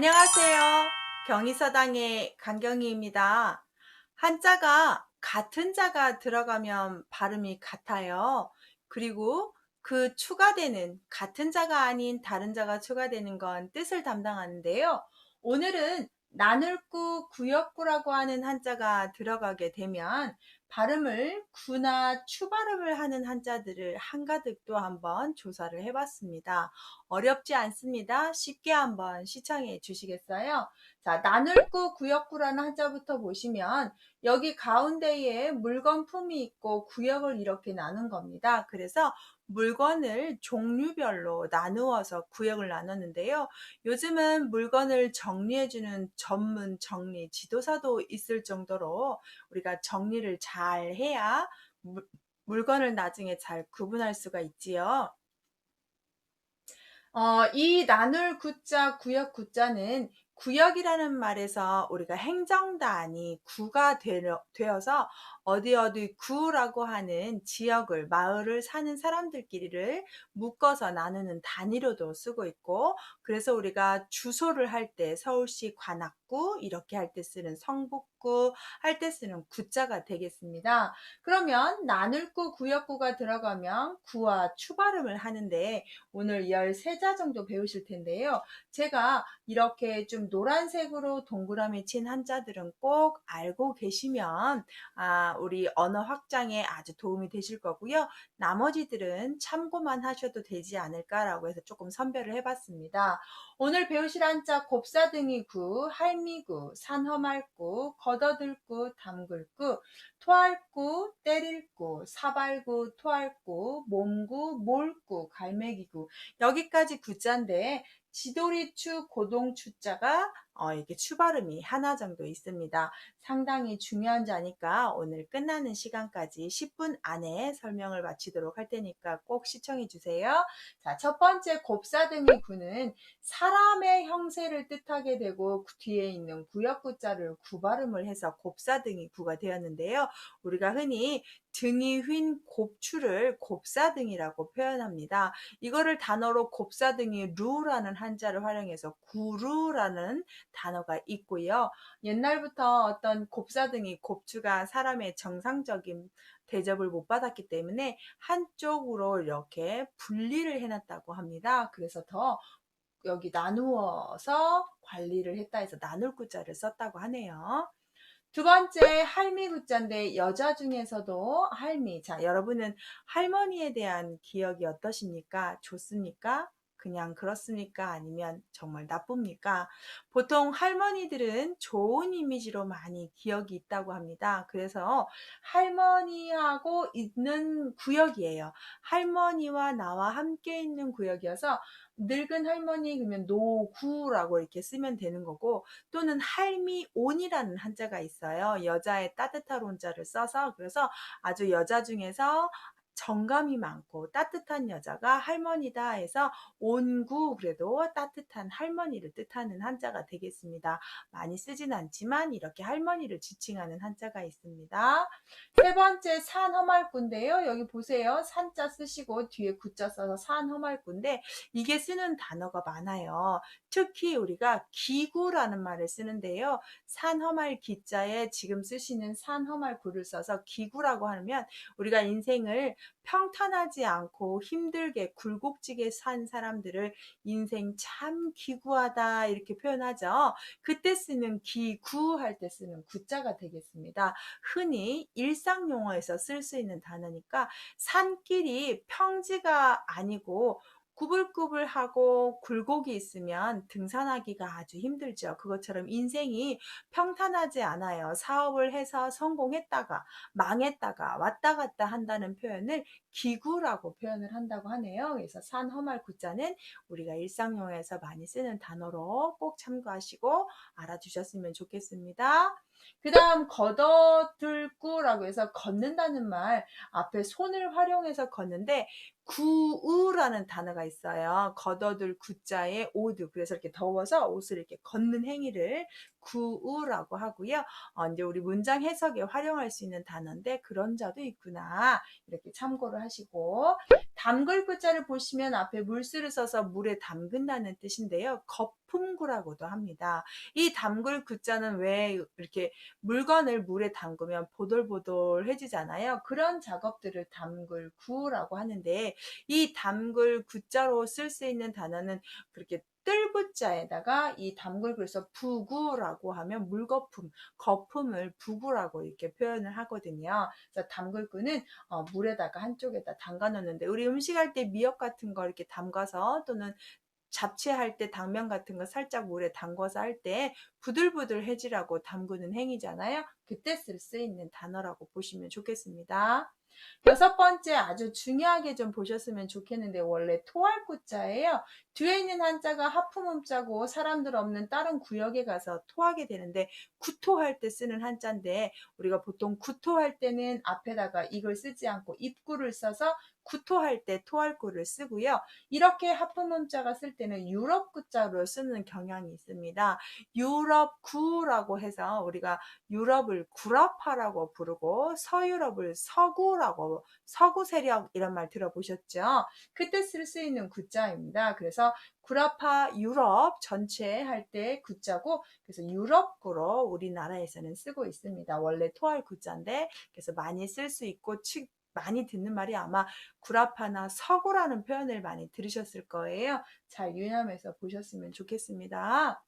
안녕하세요. 경의서당의 강경희입니다. 한자가 같은 자가 들어가면 발음이 같아요. 그리고 그 추가되는 같은 자가 아닌 다른 자가 추가되는 건 뜻을 담당하는데요. 오늘은 나눌구, 구역구라고 하는 한자가 들어가게 되면 발음을 구나 추발음을 하는 한자들을 한가득 또 한번 조사를 해봤습니다. 어렵지 않습니다. 쉽게 한번 시청해 주시겠어요? 자, 나눌구, 구역구라는 한자부터 보시면 여기 가운데에 물건 품이 있고 구역을 이렇게 나눈 겁니다. 그래서 물건을 종류별로 나누어서 구역을 나눴는데요. 요즘은 물건을 정리해주는 전문 정리 지도사도 있을 정도로 우리가 정리를 잘 해야 물건을 나중에 잘 구분할 수가 있지요. 이 나눌 구자, 구역 구자는 구역이라는 말에서 우리가 행정단이 구가 되어서 어디 어디 구라고 하는 지역을, 마을을 사는 사람들끼리를 묶어서 나누는 단위로도 쓰고 있고, 그래서 우리가 주소를 할 때 서울시 관악구 이렇게 할 때 쓰는 성북구 할 때 쓰는 구자가 되겠습니다. 그러면 나눌구, 구역구가 들어가면 구와 추발음을 하는데 오늘 13자 정도 배우실 텐데요. 제가 이렇게 좀 노란색으로 동그라미 친 한자들은 꼭 알고 계시면 우리 언어 확장에 아주 도움이 되실 거고요. 나머지들은 참고만 하셔도 되지 않을까라고 해서 조금 선별을 해봤습니다. 오늘 배우실 한자 곱사등이구, 할미구, 산허말구, 걷어들구, 담글구, 토할구, 때릴구, 사발구, 토할구, 몸구, 몰구, 갈매기구 여기까지 구자인데 지도리추, 고동추자가 이렇게 추발음이 하나 정도 있습니다. 상당히 중요한 자니까 오늘 끝나는 시간까지 10분 안에 설명을 마치도록 할 테니까 꼭 시청해 주세요. 자, 첫 번째 곱사등이 구는 사람의 형세를 뜻하게 되고 뒤에 있는 구역구자를 구발음을 해서 곱사등이 구가 되었는데요. 우리가 흔히 등이 휜 곱추를 곱사등이라고 표현합니다. 이거를 단어로 곱사등이 루라는 한자를 활용해서 구루라는 단어가 있고요. 옛날부터 어떤 곱사등이 곱추가 사람의 정상적인 대접을 못 받았기 때문에 한쪽으로 이렇게 분리를 해놨다고 합니다. 그래서 더 여기 나누어서 관리를 했다 해서 나눌 구자를 썼다고 하네요. 두 번째 할미구자인데 여자 중에서도 할미. 자, 여러분은 할머니에 대한 기억이 어떠십니까? 좋습니까? 그냥 그렇습니까? 아니면 정말 나쁩니까? 보통 할머니들은 좋은 이미지로 많이 기억이 있다고 합니다. 그래서 할머니하고 있는 구역이에요. 할머니와 나와 함께 있는 구역이어서 늙은 할머니 그러면 노구라고 이렇게 쓰면 되는 거고 또는 할미온이라는 한자가 있어요. 여자의 따뜻한 온자를 써서 그래서 아주 여자 중에서 정감이 많고 따뜻한 여자가 할머니다 해서 온구 그래도 따뜻한 할머니를 뜻하는 한자가 되겠습니다. 많이 쓰진 않지만 이렇게 할머니를 지칭하는 한자가 있습니다. 세 번째 산허말구인데요. 여기 보세요. 산자 쓰시고 뒤에 구자 써서 산허말구인데 이게 쓰는 단어가 많아요. 특히 우리가 기구라는 말을 쓰는데요. 산허말 기자에 지금 쓰시는 산허말 구를 써서 기구라고 하면 우리가 인생을 평탄하지 않고 힘들게 굴곡지게 산 사람들을 인생 참 기구하다 이렇게 표현하죠. 그때 쓰는 기구 할 때 쓰는 구자가 되겠습니다. 흔히 일상 용어에서 쓸 수 있는 단어니까 산길이 평지가 아니고 구불구불하고 굴곡이 있으면 등산하기가 아주 힘들죠. 그것처럼 인생이 평탄하지 않아요. 사업을 해서 성공했다가 망했다가 왔다 갔다 한다는 표현을 기구라고 표현을 한다고 하네요. 그래서 산허말 구자는 우리가 일상용어에서 많이 쓰는 단어로 꼭 참고하시고 알아주셨으면 좋겠습니다. 그 다음 걷어들구라고 해서 걷는다는 말 앞에 손을 활용해서 걷는데 구우라는 단어가 있어요. 걷어들 구자에 오드. 그래서 이렇게 더워서 옷을 이렇게 걷는 행위를 구우라고 하고요. 이제 우리 문장 해석에 활용할 수 있는 단어인데 그런 자도 있구나. 이렇게 참고를 하시고 담글 구자를 보시면 앞에 물수를 써서 물에 담근다는 뜻인데요. 거품구라고도 합니다. 이 담글 구자는 왜 이렇게 물건을 물에 담그면 보들보들해지잖아요. 그런 작업들을 담글 구라고 하는데, 이 담글 구자로 쓸 수 있는 단어는 그렇게 뜰부자에다가 이 담글 그래서 부구라고 하면 물거품, 거품을 부구라고 이렇게 표현을 하거든요. 그래서 담글구는 물에다가 한쪽에다 담가 놓는데, 우리 음식할 때 미역 같은 거 이렇게 담가서, 또는 잡채할 때 당면 같은 거 살짝 물에 담궈서 할 때 부들부들해지라고 담그는 행위잖아요. 그때 쓸 수 있는 단어라고 보시면 좋겠습니다. 여섯 번째, 아주 중요하게 좀 보셨으면 좋겠는데, 원래 토할 구자예요. 뒤에 있는 한자가 하품음자고 사람들 없는 다른 구역에 가서 토하게 되는데, 구토할 때 쓰는 한자인데, 우리가 보통 구토할 때는 앞에다가 이걸 쓰지 않고 입구를 써서 구토할 때 토할 구를 쓰고요. 이렇게 하품음자가 쓸 때는 유럽 구자로 쓰는 경향이 있습니다. 유럽구라고 해서 우리가 유럽을 구럽파라고 부르고, 서유럽을 서구라고, 서구 세력 이런 말 들어보셨죠? 그때 쓸 수 있는 구자입니다. 그래서 구럽파 유럽 전체 할 때 구자고, 그래서 유럽구로 우리나라에서는 쓰고 있습니다. 원래 토할 구자인데, 그래서 많이 쓸 수 있고, 많이 듣는 말이 아마 구라파나 서구라는 표현을 많이 들으셨을 거예요. 잘 유념해서 보셨으면 좋겠습니다.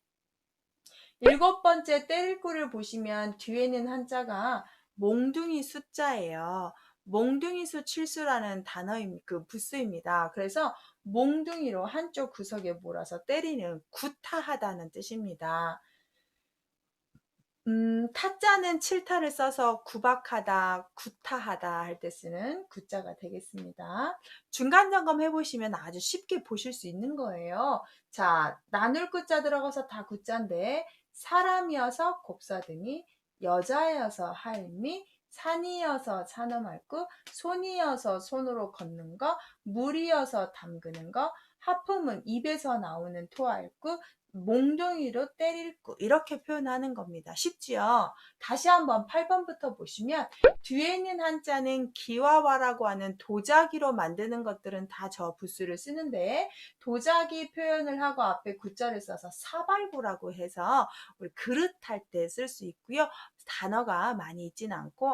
일곱 번째 때릴구를 보시면 뒤에는 한자가 몽둥이 숫자예요. 몽둥이 수 칠수라는 단어입니다. 그 부수입니다. 그래서 몽둥이로 한쪽 구석에 몰아서 때리는 구타하다는 뜻입니다. 타자는 칠타를 써서 구박하다, 구타하다 할 때 쓰는 구자가 되겠습니다. 중간 점검 해보시면 아주 쉽게 보실 수 있는 거예요. 자, 나눌 구자 들어가서 다 구자인데, 사람이어서 곱사등이, 여자여서 할미, 산이어서 산엄할구, 손이어서 손으로 걷는 거, 물이어서 담그는 거, 하품은 입에서 나오는 토할구, 몽둥이로 때릴 구, 이렇게 표현하는 겁니다. 쉽지요? 다시 한번 8번부터 보시면, 뒤에 있는 한자는 기와와라고 하는 도자기로 만드는 것들은 다 저 부수를 쓰는데, 도자기 표현을 하고 앞에 구자를 써서 사발구라고 해서 우리 그릇 할 때 쓸 수 있고요. 단어가 많이 있진 않고,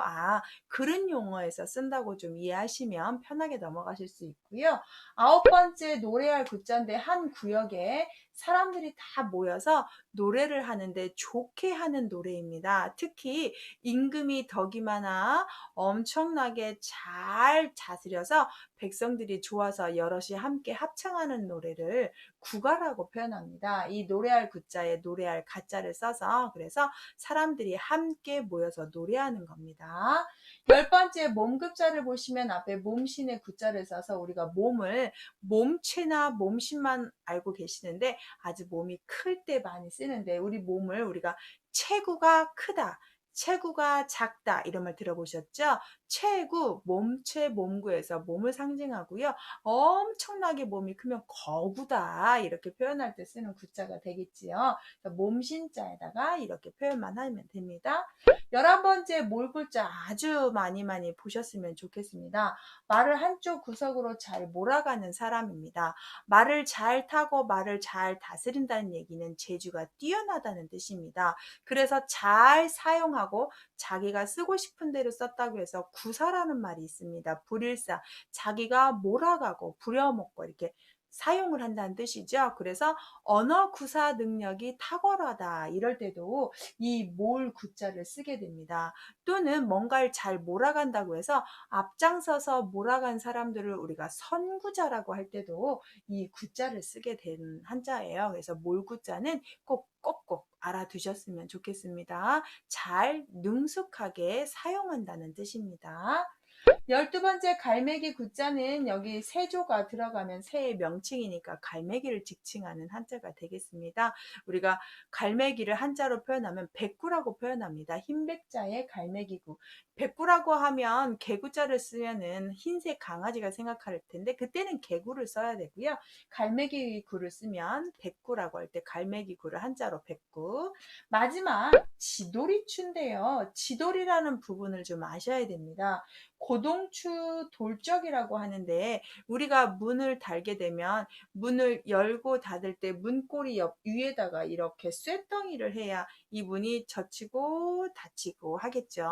그릇 용어에서 쓴다고 좀 이해하시면 편하게 넘어가실 수 있고요. 아홉 번째, 노래할 구자인데, 한 구역에 사람들이 다 모여서 노래를 하는데 좋게 하는 노래입니다. 특히 임금이 덕이 많아 엄청나게 잘 다스려서 백성들이 좋아서 여럿이 함께 합창하는 노래를 구가라고 표현합니다. 이 노래할 구자에 노래할 가자를 써서, 그래서 사람들이 함께 모여서 노래하는 겁니다. 열 번째, 몸급자를 보시면 앞에 몸신의 구자를 써서 우리가 몸을 몸체나 몸신만 알고 계시는데, 아주 몸이 클 때 많이 쓰는데, 우리 몸을 우리가 체구가 크다, 체구가 작다 이런 말 들어보셨죠? 체구, 몸체, 몸구에서 몸을 상징하고요. 엄청나게 몸이 크면 거구다 이렇게 표현할 때 쓰는 구자가 되겠지요. 몸신자에다가 이렇게 표현만 하면 됩니다. 11번째, 몰굴자 아주 많이 보셨으면 좋겠습니다. 말을 한쪽 구석으로 잘 몰아가는 사람입니다. 말을 잘 타고 말을 잘 다스린다는 얘기는 재주가 뛰어나다는 뜻입니다. 그래서 잘 사용하고 자기가 쓰고 싶은 대로 썼다고 해서 구사라는 말이 있습니다. 불일사, 자기가 몰아가고 부려먹고 이렇게 사용을 한다는 뜻이죠. 그래서 언어 구사 능력이 탁월하다 이럴 때도 이 몰 구자를 쓰게 됩니다. 또는 뭔가를 잘 몰아간다고 해서 앞장서서 몰아간 사람들을 우리가 선구자라고 할 때도 이 구자를 쓰게 된 한자예요. 그래서 몰구자는 꼭꼭 알아두셨으면 좋겠습니다. 잘 능숙하게 사용한다는 뜻입니다. 12번째, 갈매기 구자는 여기 세조가 들어가면 새의 명칭이니까 갈매기를 직칭하는 한자가 되겠습니다. 우리가 갈매기를 한자로 표현하면 백구라고 표현합니다. 흰백자에 갈매기구. 백구라고 하면 개구자를 쓰면은 흰색 강아지가 생각할 텐데, 그때는 개구를 써야 되고요. 갈매기구를 쓰면 백구라고 할 때 갈매기구를 한자로 백구. 마지막, 지돌이추인데요. 지돌이라는 부분을 좀 아셔야 됩니다. 고동추 돌적이라고 하는데, 우리가 문을 달게 되면 문을 열고 닫을 때 문고리 옆 위에다가 이렇게 쇳덩이를 해야 이 문이 젖히고 닫히고 하겠죠.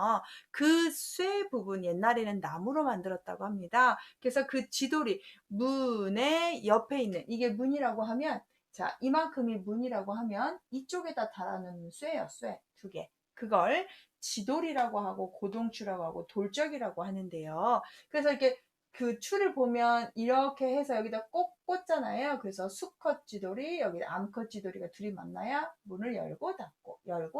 그 쇠 부분 옛날에는 나무로 만들었다고 합니다. 그래서 그 지돌이 문의 옆에 있는, 이게 문이라고 하면, 자, 이만큼이 문이라고 하면 이쪽에다 달아놓는 쇠예요. 쇠 두 개. 그걸 지돌이라고 하고 고동추라고 하고 돌적이라고 하는데요. 그래서 이렇게 그 추를 보면 이렇게 해서 여기다 꼭 꽂잖아요. 그래서 수컷 지돌이, 여기 암컷 지돌이가 둘이 만나야 문을 열고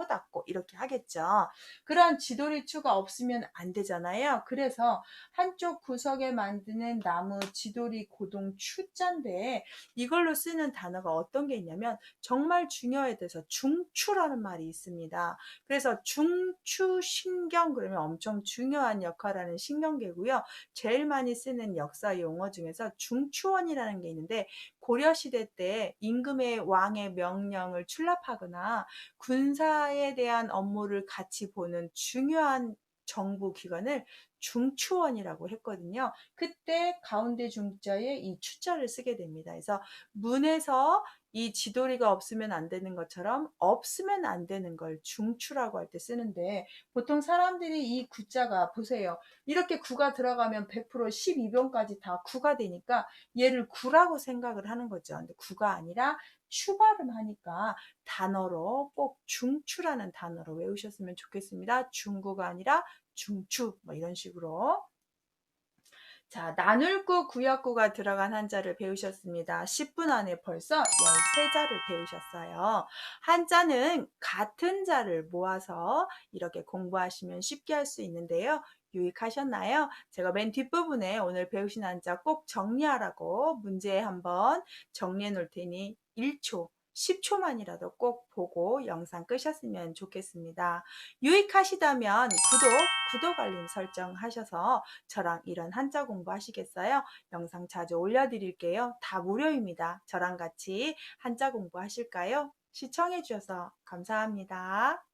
닫고 이렇게 하겠죠. 그런 지돌이 추가 없으면 안 되잖아요. 그래서 한쪽 구석에 만드는 나무 지돌이 고동 추자인데, 이걸로 쓰는 단어가 어떤 게 있냐면 정말 중요해. 돼서 중추라는 말이 있습니다. 그래서 중추신경, 그러면 엄청 중요한 역할을 하는 신경계고요. 제일 많이 쓰는 역사 용어 중에서 중추원이라는 게 있는데, 고려시대 때 임금의 왕의 명령을 출납하거나 군사에 대한 업무를 같이 보는 중요한 정부 기관을 중추원이라고 했거든요. 그때 가운데 중자에 이 추자를 쓰게 됩니다. 그래서 문에서 이 지도리가 없으면 안 되는 것처럼 없으면 안 되는 걸 중추라고 할 때 쓰는데, 보통 사람들이 이 구자가 보세요. 이렇게 구가 들어가면 100% 12병까지 다 구가 되니까 얘를 구라고 생각을 하는 거죠. 근데 구가 아니라 추 발음하니까 단어로 꼭 중추라는 단어로 외우셨으면 좋겠습니다. 중구가 아니라 중추, 뭐 이런 식으로. 자, 나눌구, 구역구가 들어간 한자를 배우셨습니다. 10분 안에 벌써 13자를 배우셨어요. 한자는 같은 자를 모아서 이렇게 공부하시면 쉽게 할 수 있는데요. 유익하셨나요? 제가 맨 뒷부분에 오늘 배우신 한자 꼭 정리하라고 문제 한번 정리해 놓을 테니 1초, 10초만이라도 꼭 보고 영상 끄셨으면 좋겠습니다. 유익하시다면 구독 알림 설정하셔서 저랑 이런 한자 공부하시겠어요? 영상 자주 올려드릴게요. 다 무료입니다. 저랑 같이 한자 공부하실까요? 시청해주셔서 감사합니다.